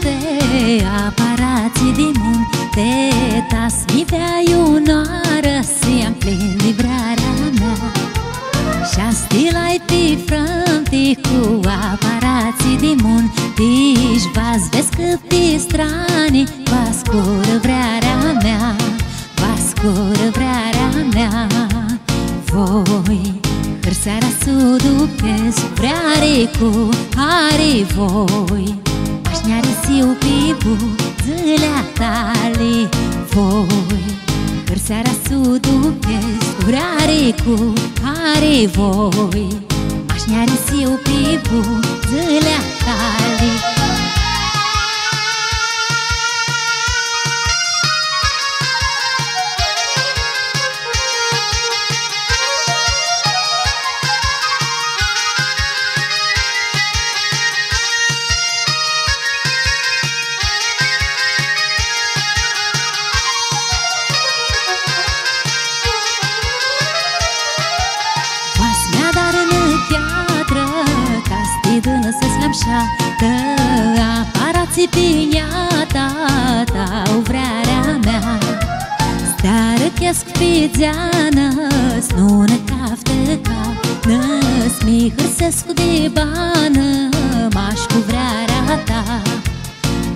vrute aparații din munte, tas mi vei unoară să-i-am plin livrarea mea. Și-a stilai pe frânti cu aparații din munte, și v-ați vezi cât pe strani va scură vrearea mea, va scură vrearea mea. Voi seara să duceți vreare cu are voi, aș ne-arisiu pe buzele tale. Voi seara să duceți vreare cu are voi, aș ne-arisiu pe buzele tale. Că aparații pineata ta-o vrearea mea. Starăchesc pe zeană, snună caftă ca năs, mi hârsesc de bană, m-aș cu vrearea ta,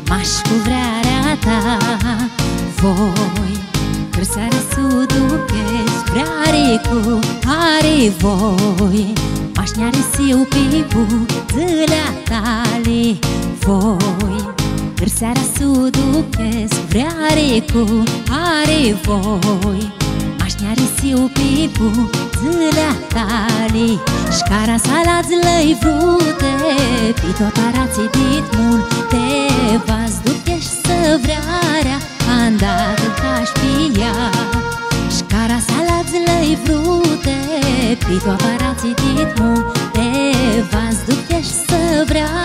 m-aș cu vrearea ta. Voi hârsarea să duceți vreare cu are voi, aș ne-arisiu pe buzele tale. Voi seara să duceți vreare cu are voi, aș ne-arisiu pe buzele tale. Și cara salați-lăi vrute pe tot aparații dit munte, v-ați duceți să vrearea andată ca-și pe ea. Și cara salați-lăi vrute pe tot aparații dit munte, v-ați duceți să vrearea